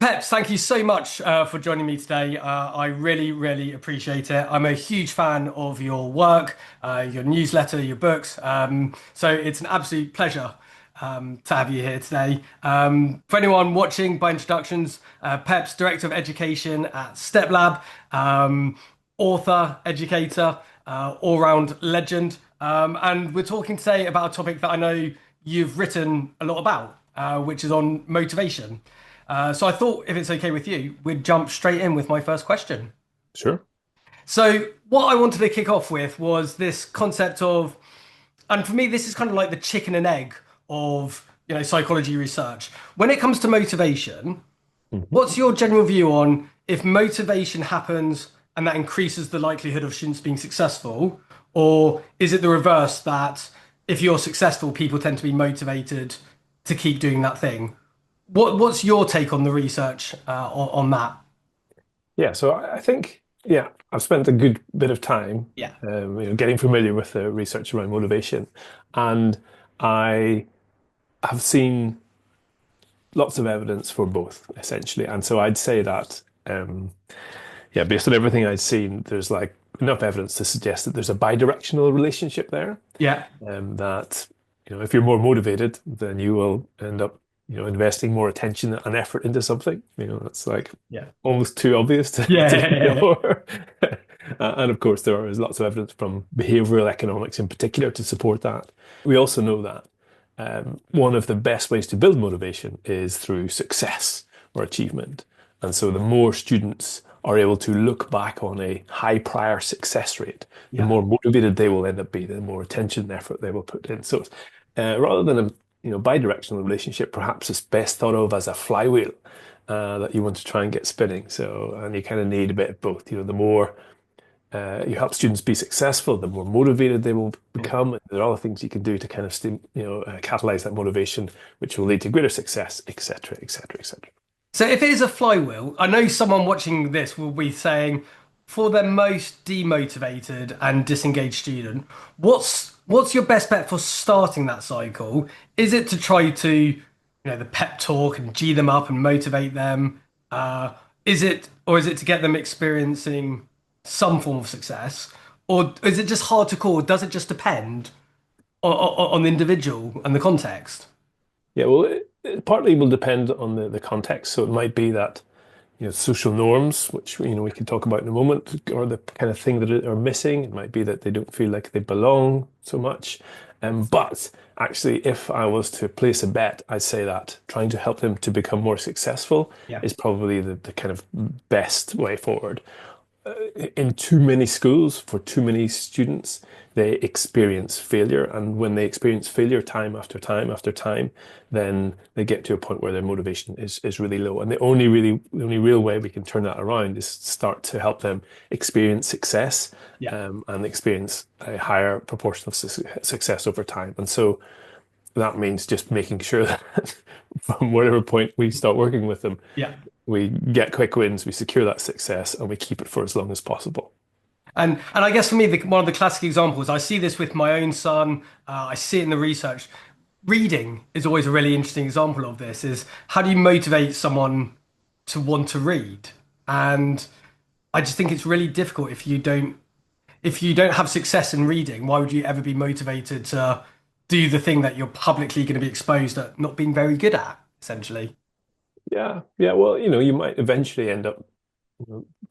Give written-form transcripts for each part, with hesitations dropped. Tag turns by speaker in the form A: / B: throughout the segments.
A: Peps, thank you so much for joining me today. I really, really appreciate it. I'm a huge fan of your work, your newsletter, your books. So it's an absolute pleasure to have you here today. For anyone watching by introductions, Peps, Director of Education at Step Lab, author, educator, all-round legend. And we're talking today about a topic that I know you've written a lot about, which is on motivation. So I thought, if it's okay with you, we'd jump straight in with my first question.
B: Sure.
A: So what I wanted to kick off with was this concept of, and for me, this is kind of like the chicken and egg of, psychology research. When it comes to motivation,
B: Mhm.
A: what's your general view on if motivation happens and that increases the likelihood of students being successful, or is it the reverse that if you're successful, people tend to be motivated to keep doing that thing? What's your take on the research on that?
B: Yeah, so I think, yeah, I've spent a good bit of time,
A: Yeah.
B: getting familiar with the research around motivation, and I have seen lots of evidence for both, essentially. And so I'd say that, yeah, based on everything I'd seen, there's like enough evidence to suggest that there's a bidirectional relationship there.
A: Yeah.
B: That if you're more motivated, then you will end up investing more attention and effort into something. That's like
A: Yeah.
B: almost too obvious to, to
A: Yeah.
B: ignore. And of course, there is lots of evidence from behavioral economics in particular to support that. We also know that one of the best ways to build motivation is through success or achievement. And so the more students are able to look back on a high prior success rate, the
A: Yeah.
B: more motivated they will end up being, the more attention and effort they will put in. So rather than a bi-directional relationship, perhaps it's best thought of as a flywheel that you want to try and get spinning. So, and you kind of need a bit of both. The more you help students be successful, the more motivated they will become. There are other things you can do to kind of catalyze that motivation, which will lead to greater success, etc., etc., etc.
A: So if it is a flywheel, I know someone watching this will be saying, for their most demotivated and disengaged student, what's your best bet for starting that cycle? Is it to try to, the pep talk and G them up and motivate them? Is it to get them experiencing some form of success? Or is it just hard to call? Does it just depend on the individual and the context?
B: Yeah, well, it partly will depend on the context. So it might be that social norms, which we could talk about in a moment, or the kind of thing that are missing. It might be that they don't feel like they belong so much. But actually, if I was to place a bet, I'd say that trying to help them to become more successful
A: Yeah.
B: is probably the kind of best way forward. In too many schools for too many students, they experience failure. And when they experience failure time after time after time, then they get to a point where their motivation is really low. And the only real way we can turn that around is start to help them experience success
A: Yeah.
B: and experience a higher proportion of success over time. And so that means just making sure that from whatever point we start working with them,
A: Yeah.
B: we get quick wins, we secure that success, and we keep it for as long as possible.
A: And I guess for me, one of the classic examples, I see this with my own son. I see it in the research. Reading is always a really interesting example of this. Is how do you motivate someone to want to read? And I just think it's really difficult if you don't have success in reading. Why would you ever be motivated to do the thing that you're publicly going to be exposed at not being very good at, essentially?
B: Yeah, yeah. Well, you might eventually end up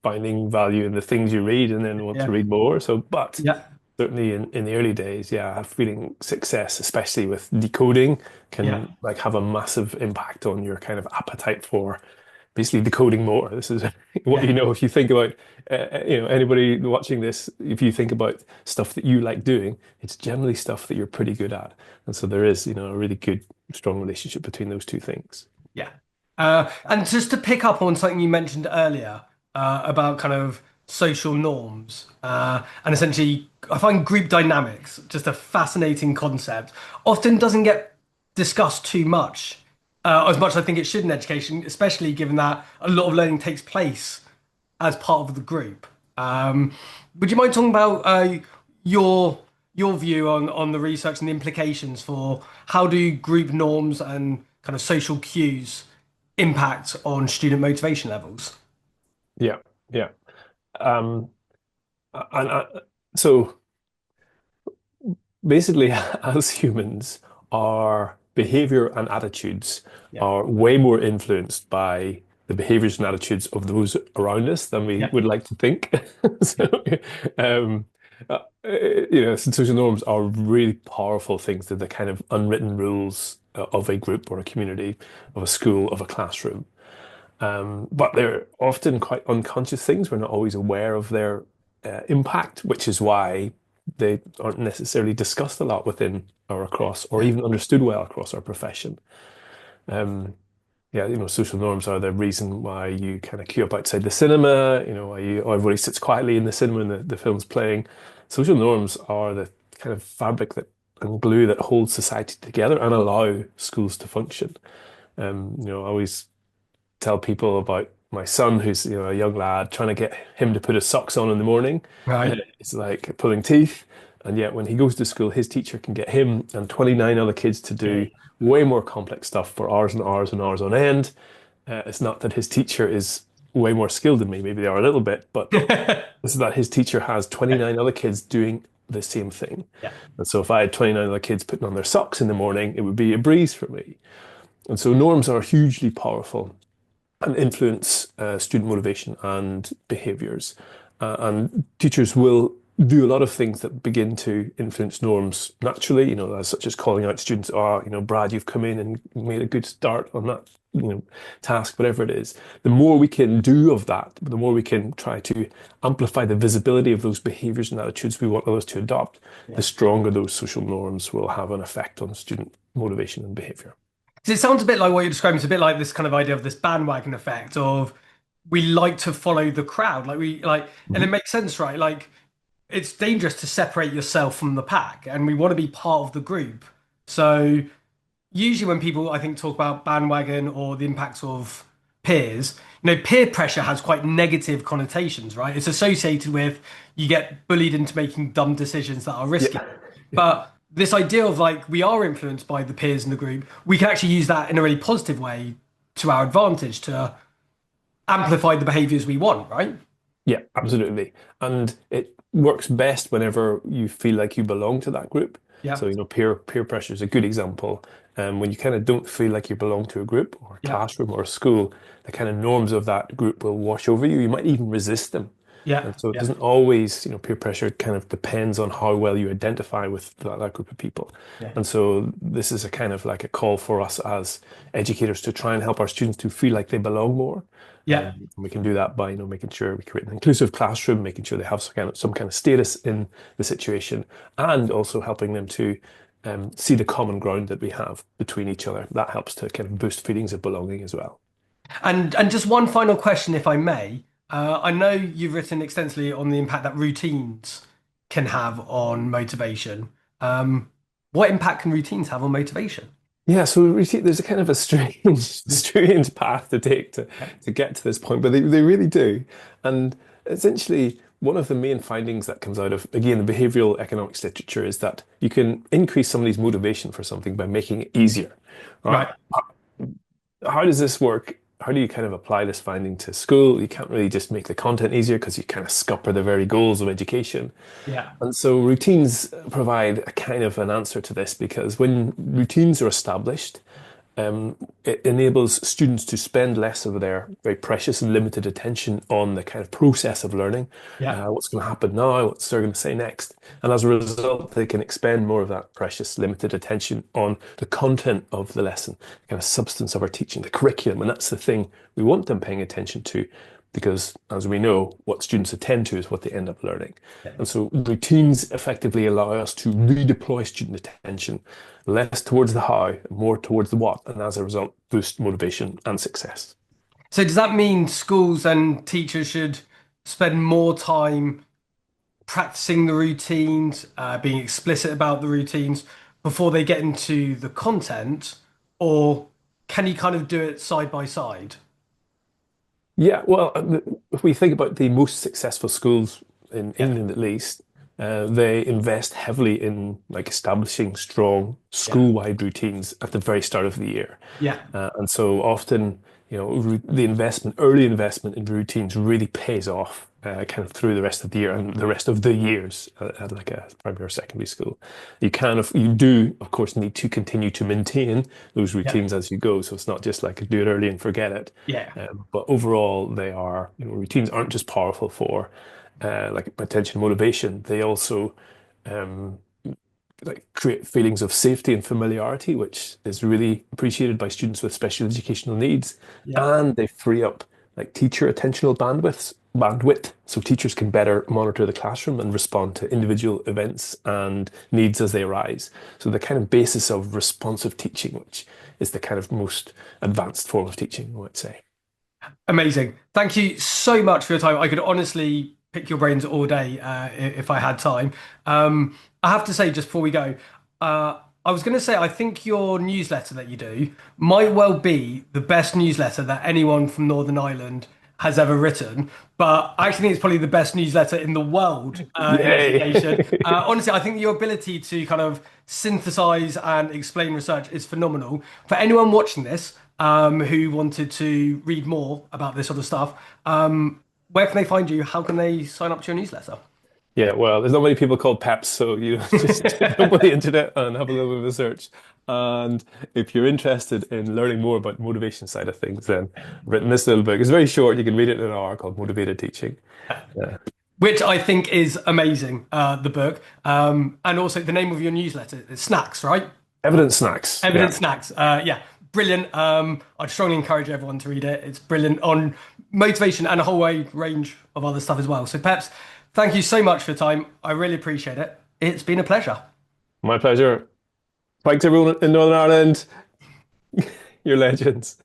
B: finding value in the things you read and then want to
A: Yeah.
B: read more. So, but
A: Yeah.
B: certainly in the early days, yeah, feeling success, especially with decoding,
A: Yeah.
B: can like have a massive impact on your kind of appetite for basically decoding more. This is what
A: Yeah.
B: if you think about anybody watching this, if you think about stuff that you like doing, it's generally stuff that you're pretty good at. And so there is, a really good, strong relationship between those two things.
A: Yeah. And just to pick up on something you mentioned earlier about kind of social norms, and essentially, I find group dynamics just a fascinating concept. Often doesn't get discussed too much, as much as I think it should in education, especially given that a lot of learning takes place as part of the group. Would you mind talking about your your view on the research and the implications for how do group norms and kind of social cues impact on student motivation levels?
B: Yeah, yeah. Um, and so basically, as humans, our behavior and attitudes
A: Yeah.
B: are way more influenced by the behaviors and attitudes of those around us than we
A: Yeah.
B: would like to think. So, um, social norms are really powerful things. They're the kind of unwritten rules of a group or a community, of a school, of a classroom. But they're often quite unconscious things. We're not always aware of their impact, which is why they aren't necessarily discussed a lot within or across, or
A: Yeah.
B: even understood well across our profession. Um, yeah, social norms are the reason why you kind of queue up outside the cinema, why everybody sits quietly in the cinema and the film's playing. Social norms are the kind of fabric that and glue that holds society together and allow schools to function. I always tell people about my son, who's a young lad, trying to get him to put his socks on in the morning.
A: Right.
B: It's like pulling teeth. And yet, when he goes to school, his teacher can get him and 29 other kids to do
A: Okay.
B: way more complex stuff for hours and hours and hours on end. It's not that his teacher is way more skilled than me. Maybe they are a little bit, but this is that his teacher has 29 other kids doing the same thing.
A: Yeah.
B: And so if I had 29 other kids putting on their socks in the morning, it would be a breeze for me. And so norms are hugely powerful and influence student motivation and behaviors. And teachers will do a lot of things that begin to influence norms naturally, as such as calling out students, Brad, you've come in and made a good start on that, task, whatever it is. The more we can do of that, the more we can try to amplify the visibility of those behaviors and attitudes we want others to adopt, the
A: Yeah.
B: stronger those social norms will have an effect on student motivation and behavior.
A: 'Cause it sounds a bit like what you're describing. It's a bit like this kind of idea of this bandwagon effect of we like to follow the crowd. And it
B: Mhm.
A: makes sense, right? Like it's dangerous to separate yourself from the pack, and we want to be part of the group. So usually when people, I think, talk about bandwagon or the impacts of peers, peer pressure has quite negative connotations, right? It's associated with you get bullied into making dumb decisions that are risky.
B: Yeah. Yeah.
A: But this idea of like we are influenced by the peers in the group, we can actually use that in a really positive way to our advantage to amplify the behaviors we want, right?
B: Yeah, absolutely. And it works best whenever you feel like you belong to that group.
A: Yeah,
B: So, peer pressure is a good example. When you kind of don't feel like you belong to a group or a
A: yeah,
B: classroom or a school, the kind of norms of that group will wash over you. You might even resist them.
A: yeah,
B: And so it
A: yeah,
B: doesn't always, peer pressure kind of depends on how well you identify with that group of people.
A: yeah,
B: And so this is a kind of like a call for us as educators to try and help our students to feel like they belong more.
A: yeah.
B: And we can do that by, making sure we create an inclusive classroom, making sure they have some kind of status in the situation, and also helping them to see the common ground that we have between each other. That helps to kind of boost feelings of belonging as well.
A: And just one final question, if I may. I know you've written extensively on the impact that routines can have on motivation. Um, what impact can routines have on motivation?
B: Yeah, so we see there's a kind of a strange, strange path to take to get to this point, but they really do. And essentially, one of the main findings that comes out of, again, the behavioral economics literature is that you can increase somebody's motivation for something by making it easier. Right?
A: Right.
B: How does this work? How do you kind of apply this finding to school? You can't really just make the content easier because you kind of scupper the very goals of education.
A: Yeah.
B: And so routines provide a kind of an answer to this because when routines are established, it enables students to spend less of their very precious and limited attention on the kind of process of learning,
A: Yeah.
B: what's going to happen now, what's they're going to say next. And as a result, they can expend more of that precious, limited attention on the content of the lesson, the kind of substance of our teaching, the curriculum. And that's the thing we want them paying attention to because, as we know, what students attend to is what they end up learning.
A: Yeah.
B: And so routines effectively allow us to redeploy student attention less towards the how, more towards the what, and as a result, boost motivation and success.
A: So does that mean schools and teachers should spend more time practicing the routines, being explicit about the routines before they get into the content, or can you kind of do it side by side?
B: Yeah, well, if we think about the most successful schools in
A: Yeah.
B: England, at least, they invest heavily in like establishing strong
A: Yeah.
B: school-wide routines at the very start of the year.
A: Yeah.
B: And so often, the early investment in routines really pays off kind of through the rest of the year and the rest of the years at like a primary or secondary school. You do, of course, need to continue to maintain those
A: Yeah.
B: routines as you go. So it's not just like do it early and forget it.
A: Yeah.
B: But overall, routines aren't just powerful for like attention motivation. They also um, like create feelings of safety and familiarity, which is really appreciated by students with special educational needs.
A: Yeah.
B: And they free up like teacher attentional bandwidth, so teachers can better monitor the classroom and respond to individual events and needs as they arise. So the kind of basis of responsive teaching, which is the kind of most advanced form of teaching, I would say.
A: Amazing. Thank you so much for your time. I could honestly pick your brains all day if I had time. I have to say, just before we go, I was going to say, I think your newsletter that you do might well be the best newsletter that anyone from Northern Ireland has ever written. But I actually think it's probably the best newsletter in the world in education.
B: Yay!
A: Honestly, I think your ability to kind of synthesize and explain research is phenomenal. For anyone watching this, who wanted to read more about this sort of stuff, where can they find you? How can they sign up to your newsletter?
B: Yeah, well, there's not many people called Peps, so just jump on the internet and have a little bit of a search. And if you're interested in learning more about motivation side of things, then I've written this little book. It's very short. You can read it in an hour called Motivated Teaching. Yeah.
A: Which I think is amazing, the book. And also the name of your newsletter is Snacks, right?
B: Evidence Snacks. Yeah.
A: Evidence Snacks. Yeah, brilliant. I'd strongly encourage everyone to read it. It's brilliant on motivation and a whole range of other stuff as well. So, Peps, thank you so much for your time. I really appreciate it. It's been a pleasure.
B: My pleasure. Thanks everyone in Northern Ireland. You're legends.